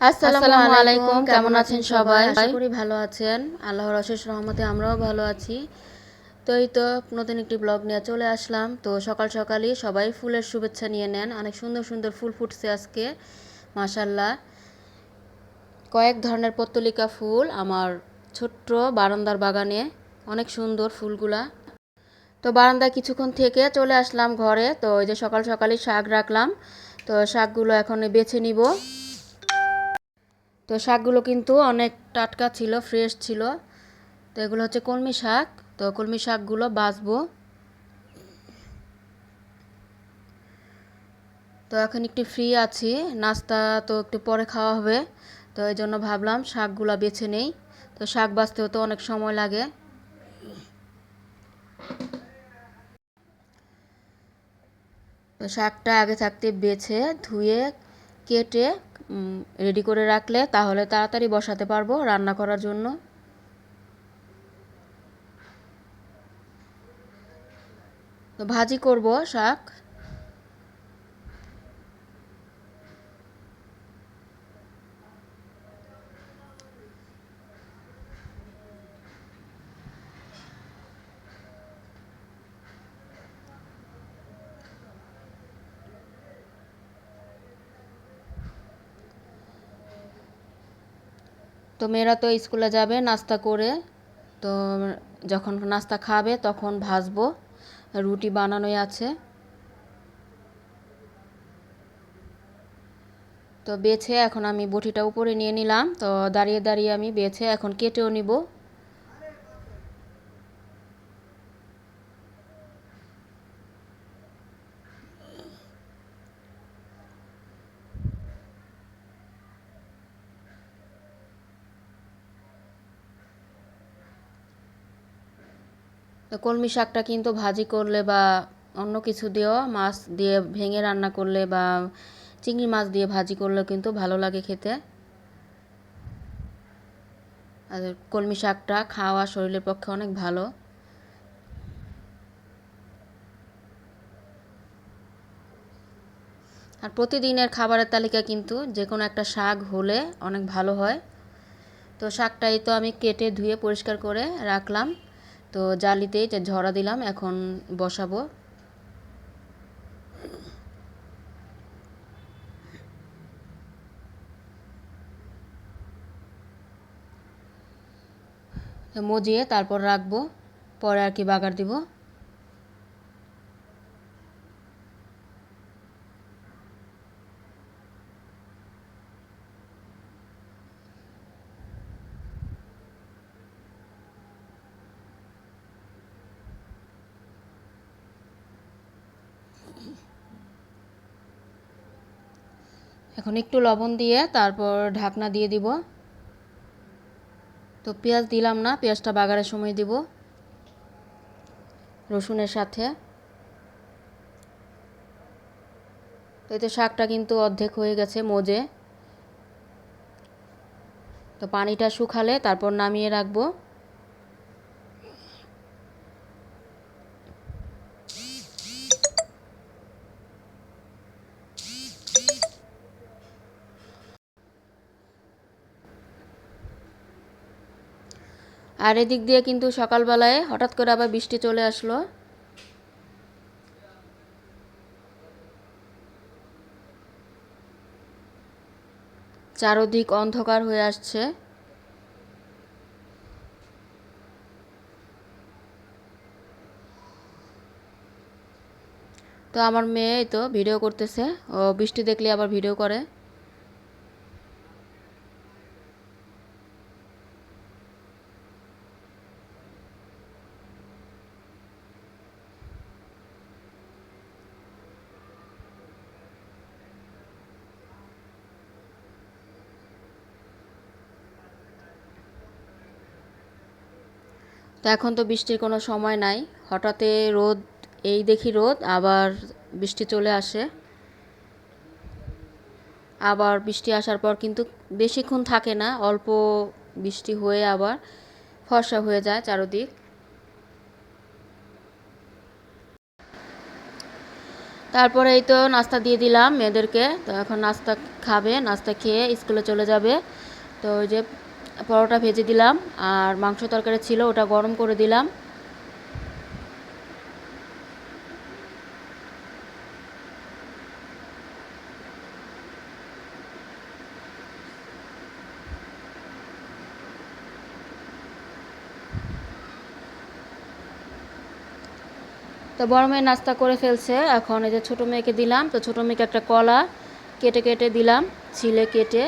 আসসালামু আলাইকুম, কেমন আছেন সবাই? আশা করি ভালো আছেন। আল্লাহর অশেষ রহমতে আমরাও ভালো আছি। তো এই তো নতুন একটি ব্লগ নিয়ে চলে আসলাম। তো সকাল সকালই সবাই ফুলের শুভেচ্ছা নিয়ে নেন। অনেক সুন্দর সুন্দর ফুল ফুটছে আজকে, মাশাল্লাহ। কয়েক ধরনের পত্তলিকা ফুল আমার ছোট্ট বারান্দার বাগানে, অনেক সুন্দর ফুলগুলা। তো বারান্দায় কিছুক্ষণ থেকে চলে আসলাম ঘরে। তো এই যে সকাল সকালই শাক রাখলাম, তো শাকগুলো এখন বেছে নিব। তো শাকগুলো কিন্তু অনেক টাটকা ছিল, ফ্রেশ ছিল। তো এগুলো হচ্ছে কলমি শাক। তো কলমি শাকগুলো বাছবো। তো এখন একটু ফ্রি আছি, নাস্তা তো একটু পরে খাওয়া হবে। তো এই জন্য ভাবলাম শাকগুলো বেছে নেই। তো শাক বাছতেও তো অনেক সময় লাগে। তো শাকটা আগে থাকতে বেছে ধুয়ে কেটে রেডি করে রাখলে তাহলে তাড়াতাড়ি বসাতে পারবো রান্না করার জন্য। তো ভাজি করব শাক। তো মেয়েরা তো স্কুলে যাবে নাস্তা করে। তো যখন নাস্তা খাবে তখন ভাজবো, রুটি বানানোই আছে। তো বেছে এখন আমি বটিটা উপরে নিয়ে নিলাম। তো দাঁড়িয়ে দাঁড়িয়ে আমি বেছে এখন কেটেও নিব। তো কলমি শাকটা কিন্তু ভাজি করলে বা অন্য কিছু দিয়েও, মাছ দিয়ে ভেঙে রান্না করলে বা চিংড়ি মাছ দিয়ে ভাজি করলে কিন্তু ভালো লাগে খেতে। আর কলমি শাকটা খাওয়া শরীরের পক্ষে অনেক ভালো। আর প্রতিদিনের খাবারের তালিকা কিন্তু যে কোনো একটা শাক হলে অনেক ভালো হয়। তো শাকটাই তো আমি কেটে ধুয়ে পরিষ্কার করে রাখলাম। তো জালিতেই ঝরা দিলাম, এখন বসাবো। মজিয়ে তারপর রাখবো, পরে আর কি বাগার দিব। এখন একটু লবণ দিয়ে তারপর ঢাকনা দিয়ে দিব। তো পেঁয়াজ দিলাম না, পেঁয়াজটা বাগারের সময় দিব রসুনের সাথে। তো এতে শাকটা কিন্তু অর্ধেক হয়ে গেছে মজে। তো পানিটা শুকালে তারপর নামিয়ে রাখবো। আর এদিক দিয়ে কিন্তু সকালবেলায় হঠাৎ করে আবার বৃষ্টি চলে আসলো। চারদিক অন্ধকার হয়ে আসছে। তো আমার মেয়ে তো ভিডিও করতেছে, ও বৃষ্টি দেখলে আবার ভিডিও করে। তো এখন তো বৃষ্টির কোনো সময় নাই, হঠাৎ রোদ, এই দেখি রোদ আবার বৃষ্টি চলে আসে। আবার বৃষ্টি আসার পর কিন্তু বেশিক্ষণ থাকে না, অল্প বৃষ্টি হয়ে আবার ফর্সা হয়ে যায় চারদিক। তারপরে এই তো নাস্তা দিয়ে দিলাম মেয়েদেরকে। তো এখন নাস্তা খাবে, নাস্তা খেয়ে স্কুলে চলে যাবে। তো ওই যে পরোটা ভেজে দিলাম আর মাংস তরকারি ছিল ওটা গরম করে দিলাম। তো বড় মেয়ে নাস্তা করে ফেলছে, এখন এই যে ছোটো মেয়েকে দিলাম। তো ছোটো মেয়েকে একটা কলা কেটে কেটে দিলাম, ছিলে কেটে।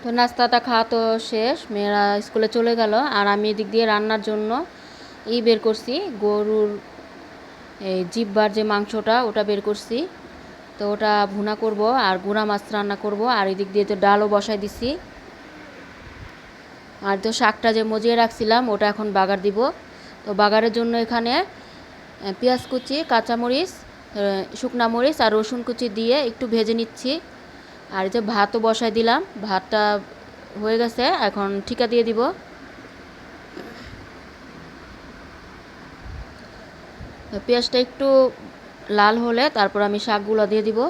তো নাস্তাটা খাওয়া তো শেষ, মেয়েরা স্কুলে চলে গেল। আর আমি এদিক দিয়ে রান্নার জন্য বের করছি, গরুর এই জিব্বার যে মাংসটা ওটা বের করছি। তো ওটা ভুনা করব আর গুঁড়া মাছ রান্না করব। আর এদিক দিয়ে তো ডালও বসাই দিছি। আর তো শাকটা যে মজিয়ে রাখছিলাম ওটা এখন বাগার দিব। তো বাগারের জন্য এখানে পেঁয়াজ কুচি, কাঁচামরিচ, শুকনা মরিচ আর রসুন কুচি দিয়ে একটু ভেজে নিচ্ছি। আর এই যে ভাতও বসাই দিলাম, ভাতটা হয়ে গেছে, এখন ঠিকা দিয়ে দিব। পেঁয়াজটা একটু লাল হলে তারপর আমি শাকগুলো দিয়ে দিব।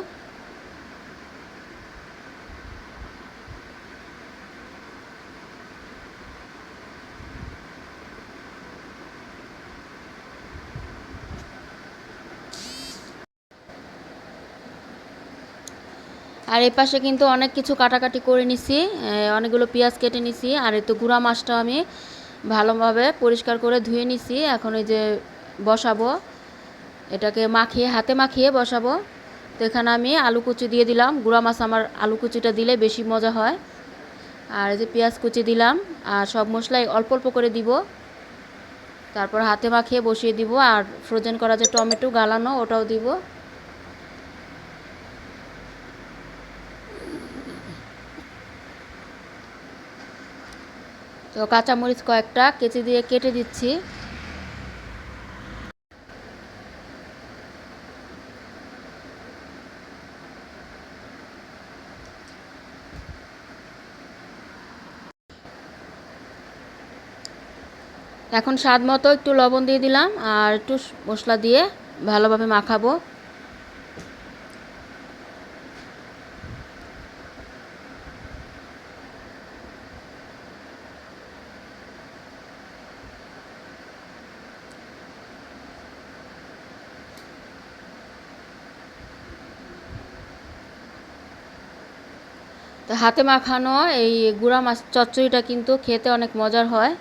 আর এই পাশে কিন্তু অনেক কিছু কাটাকাটি করে নিছি, অনেকগুলো পেঁয়াজ কেটে নিছি। আর এই তো গুঁড়া মাছটা আমি ভালোভাবে পরিষ্কার করে ধুয়ে নিছি। এখন এই যে বসাবো, এটাকে মাখিয়ে হাতে মাখিয়ে বসাবো। তো এখানে আমি আলু কুচি দিয়ে দিলাম, গুঁড়া মাছ আমার আলু কুচিটা দিলে বেশি মজা হয়। আর এই যে পেঁয়াজ কুচি দিলাম আর সব মশলাই অল্প অল্প করে দিব। তারপর হাতে মাখিয়ে বসিয়ে দিব। আর ফ্রোজেন করা যে টমেটো গালানো ওটাও দিব। তো কাঁচামরিচ কয়েকটা কেচি দিয়ে কেটে দিচ্ছি। এখন স্বাদ মতো একটু লবণ দিয়ে দিলাম আর একটু মশলা দিয়ে ভালোভাবে মাখাবো। তো হাতে মাখানো এই গুঁড়া মাছ চচ্চড়িটা কিন্তু খেতে অনেক মজার হয়।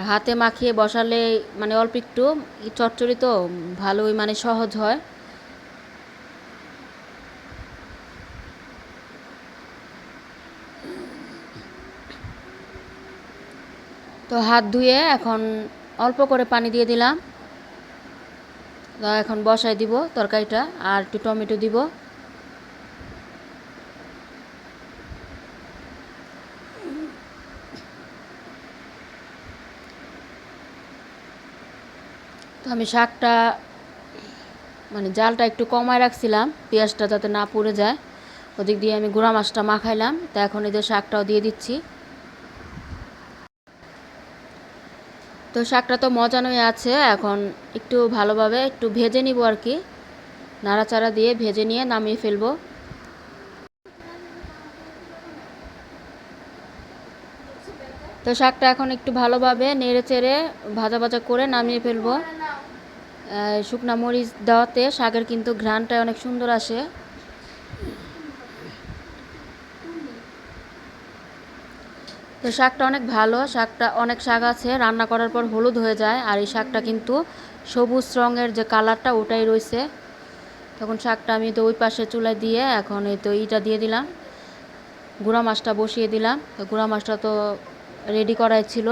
হাতে মাখিয়ে বসালে মানে অল্প একটু চচ্চড়ি তো ভালোই মানে সহজ হয়। তো হাত ধুয়ে এখন অল্প করে পানি দিয়ে দিলাম। এখন বসাই দিব তরকারিটা আর একটু টমেটো দিব। তো আমি শাকটা মানে জালটা একটু কমায় রাখছিলাম, পেঁয়াজটা যাতে না পুড়ে যায়। ওদিক দিয়ে আমি গুঁড়া মাছটা মাখাইলাম। তো এখন এই যে শাকটাও দিয়ে দিচ্ছি। তো শাকটা তো মজানোই আছে, এখন একটু ভালোভাবে একটু ভেজে নিব আর কি, নাড়াচাড়া দিয়ে ভেজে নিয়ে নামিয়ে ফেলবো। তো শাকটা এখন একটু ভালোভাবে নেড়ে চেড়ে ভাজা ভাজা করে নামিয়ে ফেলবো। শুকনা মরিচ দেওয়াতে শাকের কিন্তু ঘ্রাণটা অনেক সুন্দর আসে। তো শাকটা অনেক ভালো, শাকটা অনেক শাক আছে রান্না করার পর হলুদ হয়ে যায়, আর এই শাকটা কিন্তু সবুজ রঙের যে কালারটা ওটাই রয়েছে। তখন শাকটা আমি তো ওই পাশে চুলায় দিয়ে এখন এই তো ইটা দিয়ে দিলাম, গুঁড়া মাছটা বসিয়ে দিলাম। তো গুঁড়া মাছটা তো রেডি করাই ছিল।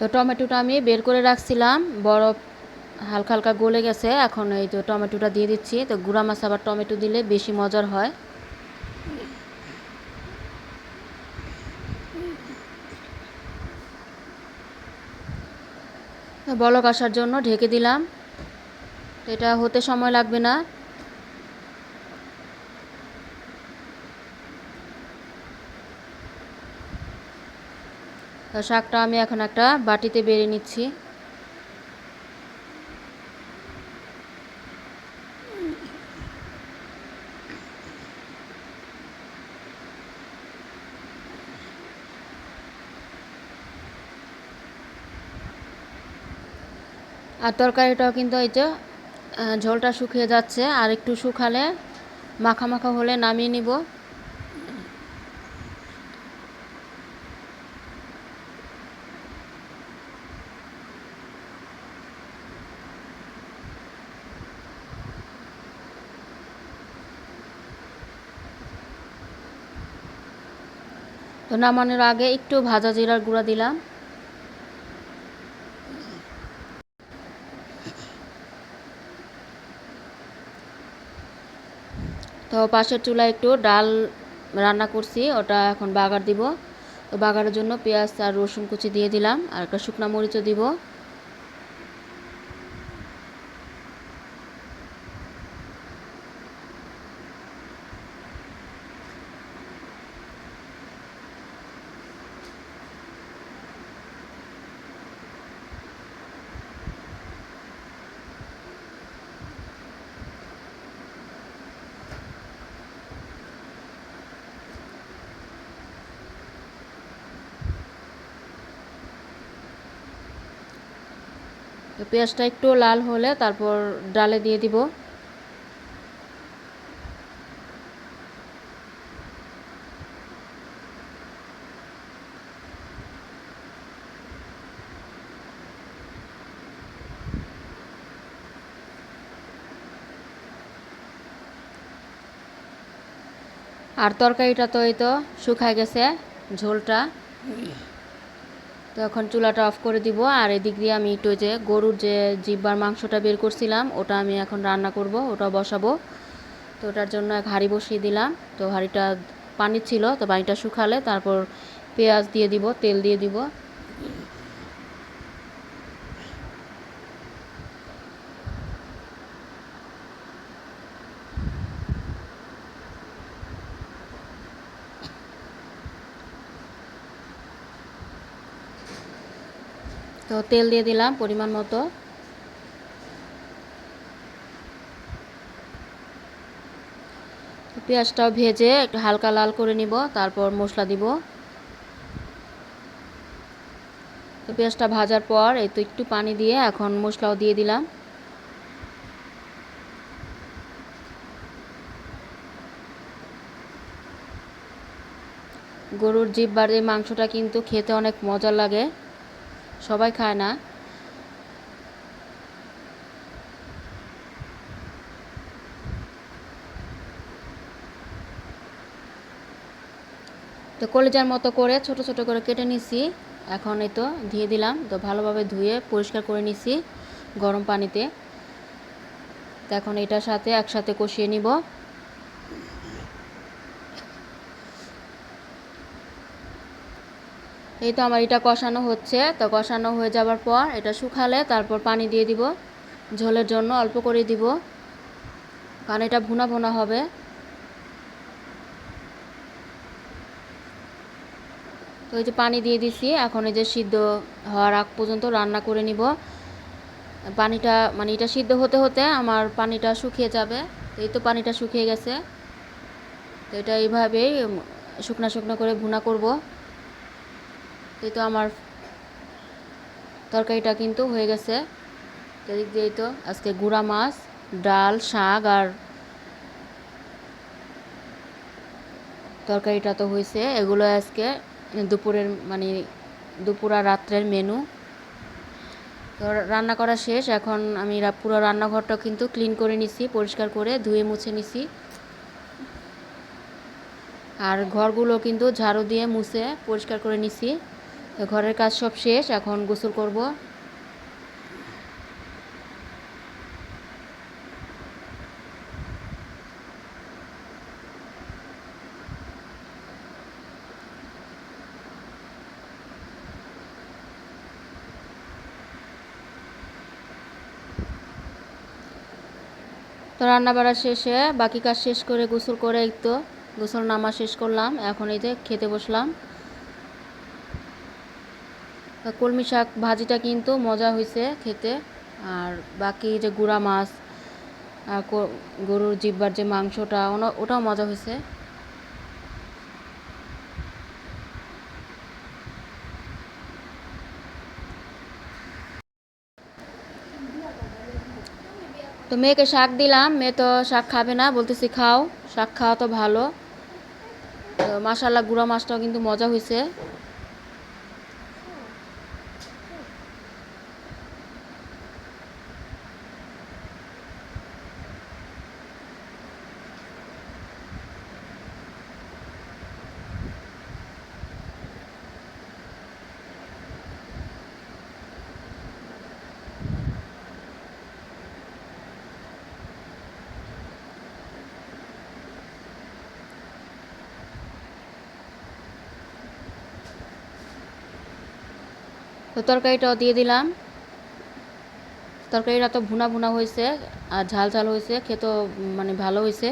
তো টমেটোটা আমি বের করে রাখছিলাম, বরফ হালকা হালকা গলে গেছে। এখন এই তো টমেটোটা দিয়ে দিচ্ছি। তো গুঁড়া মাছ আবার টমেটো দিলে বেশি মজার হয়। বলক আসার জন্য ঢেকে দিলাম। এটা হতে সময় লাগবে না। তো শাকটা আমি এখন একটা বাটিতে বেড়ে নিচ্ছি। আর তরকারিটাও কিন্তু এই যে ঝোলটা শুকিয়ে যাচ্ছে, আর একটু শুকালে মাখা মাখা হলে নামিয়ে নিব। তো নামানোর আগে একটু ভাজা জিরার গুঁড়া দিলাম। তো পাশের চুলায় একটু ডাল রান্না করছি, ওটা এখন বাগার দিব। তো বাগারের জন্য পেঁয়াজ আর রসুন কুচি দিয়ে দিলাম, আর একটা শুকনো মরিচও দিব। তো পেঁয়াজটা একটু লাল হলে তারপর ডালে দিয়ে দিব। আর তরকারিটা তো এই তো শুকায় গেছে ঝোলটা। তো এখন চুলাটা অফ করে দিব। আর এদিক দিয়ে আমি একটু যে গরুর যে জিহ্বার মাংসটা বের করছিলাম, ওটা আমি এখন রান্না করব, ওটা বসাবো। তো ওটার জন্য এক হাঁড়ি বসিয়ে দিলাম। তো হাঁড়িটা পানি ছিল, তো পানিটা শুকালে তারপর পেঁয়াজ দিয়ে দিব, তেল দিয়ে দিব। তো তেল দিয়ে দিলাম পরিমাণ মতো। পেঁয়াজটাও ভেজে একটু হালকা লাল করে নিব, তারপর মশলা দিব। তো পেঁয়াজটা ভাজার পর এই তো একটু পানি দিয়ে এখন মশলাও দিয়ে দিলাম। গরুর জিহ্বার এই মাংসটা কিন্তু খেতে অনেক মজা লাগে, সবাই খায় না। তো কলিজার মতো করে ছোট ছোট করে কেটে নিছি। এখন এই তো দিয়ে দিলাম। তো ভালোভাবে ধুয়ে পরিষ্কার করে নিছি গরম পানিতে। তো এখন এটার সাথে একসাথে কষিয়ে নিব। এই তো আমার এটা কষানো হচ্ছে। তো কষানো হয়ে যাবার পর এটা শুকালে তারপর পানি দিয়ে দিব, ঝোলের জন্য অল্প করে দিব, কারণ এটা ভুনা ভুনা হবে। তো এই যে পানি দিয়ে দিছি, এখন এই যে সিদ্ধ হওয়ার আগ পর্যন্ত রান্না করে নিব। পানিটা মানে এটা সিদ্ধ হতে হতে আমার পানিটা শুকিয়ে যাবে। তো এই তো পানিটা শুকিয়ে গেছে। তো এটা এইভাবেই শুকনো শুকনো করে ভুনা করব। এই তো আমার তরকারিটা কিন্তু হয়ে গেছে। এদিক দিয়েই তো আজকে গুঁড়া মাছ, ডাল, শাক আর তরকারিটা তো হয়েছে। এগুলো আজকে দুপুরের মানে দুপুর আর রাত্রের মেনু। তো রান্না করা শেষ। এখন আমি পুরো রান্নাঘরটা কিন্তু ক্লিন করে নিছি, পরিষ্কার করে ধুয়ে মুছে নিছি। আর ঘরগুলো কিন্তু ঝাড়ু দিয়ে মুছে পরিষ্কার করে নিছি। তো ঘরের কাজ সব শেষ, এখন গোসল করব। তো রান্না বাড়া শেষে বাকি কাজ শেষ করে গোসল করে এই তো গোসল নামা শেষ করলাম, এখন এই যে খেতে বসলাম। কলমি শাক ভাজিটা কিন্তু মজা হয়েছে খেতে। আর বাকি যে গুঁড়া মাছ আর গরুর জিব্বার যে মাংসটা ওটাও মজা হয়েছে। তো মেয়েকে শাক দিলাম, মেয়ে তো শাক খাবে না, বলতেছি খাও, শাক খাওয়া তো ভালো। তো মাশাআল্লাহ গুঁড়া মাছটাও কিন্তু মজা হয়েছে। তো তরকারিটাও দিয়ে দিলাম। তরকারিটা তো ভুনা ভুনা হয়েছে আর ঝাল ঝাল হয়েছে, খেতেও মানে ভালো হয়েছে।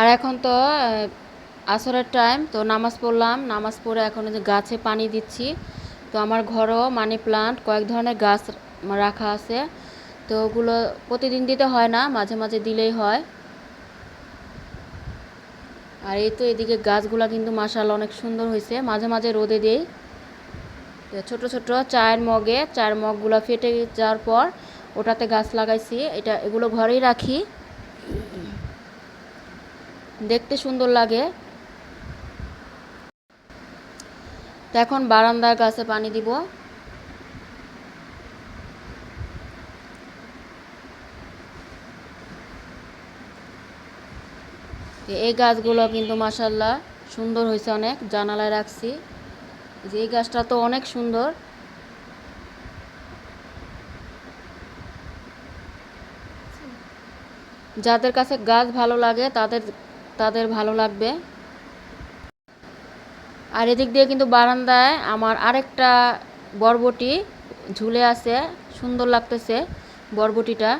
আর এখন তো আসরের টাইম, তো নামাজ পড়লাম, নামাজ পড়ে এখন যে গাছে পানি দিচ্ছি। তো আমার ঘরেও মানি প্লান্ট কয়েক ধরনের গাছ রাখা আছে, তো ওগুলো প্রতিদিন দিতে হয় না, মাঝে মাঝে দিলেই হয়। আর এই তো এদিকে গাছগুলো কিন্তু মাশাআল্লাহ অনেক সুন্দর হয়েছে, মাঝে মাঝে রোদে দেই। ছোট ছোট চায়ের মগগুলো ফেটে যাওয়ার পর ওটাতে গাছ লাগাইছি, এগুলো ঘরেই রাখি, দেখতে সুন্দর লাগে। তো এখন বারান্দার গাছে পানি দিব। এই গাছগুলো কিন্তু মাশাআল্লাহ সুন্দর হয়েছে, অনেক জানালায় রাখছি। যে এই গাছটা তো অনেক সুন্দর। যাদের কাছে গাছ ভালো লাগে তাদের তাদের ভালো লাগবে। আর এদিক দিয়ে কিন্তু বারান্দায় আমার আরেকটা বরবটি ঝুলে আছে, সুন্দর লাগতেছে বরবটিটা।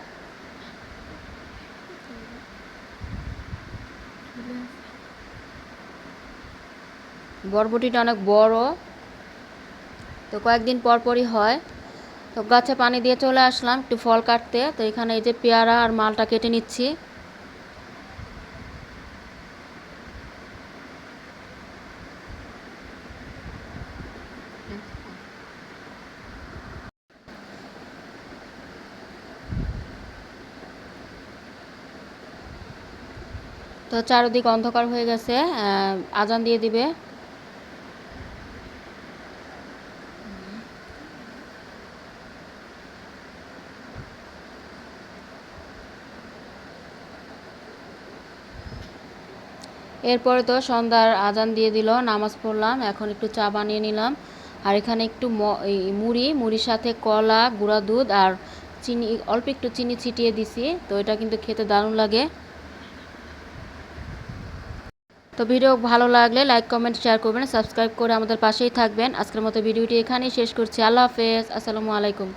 বরবটিটা অনেক বড়, তো কয়েকদিন পর পরই হয়। তো গাছে পানি দিয়ে চলে আসলাম একটু ফল কাটতে। তো এখানে এই যে পেয়ারা আর মালটা কেটে নিচ্ছি। তো চারিদিক অন্ধকার হয়ে গেছে, আজান দিয়ে দিবে। এরপরে তো সন্ধ্যার আজান দিয়ে দিল, নামাজ পড়লাম, এখন একটু চা বানিয়ে নিলাম। আর এখানে একটু মুড়ির সাথে কলা, গুঁড়া দুধ আর চিনি, অল্প একটু চিনি ছিটিয়ে দিছি, তো এটা কিন্তু খেতে দারুণ লাগে। তো ভিডিও ভালো লাগলে লাইক কমেন্ট শেয়ার করবেন, সাবস্ক্রাইব করে আমাদের পাশেই থাকবেন। আজকের মতো ভিডিওটি এখানেই শেষ করছি। আল্লাহ হাফেজ, আসসালামু আলাইকুম।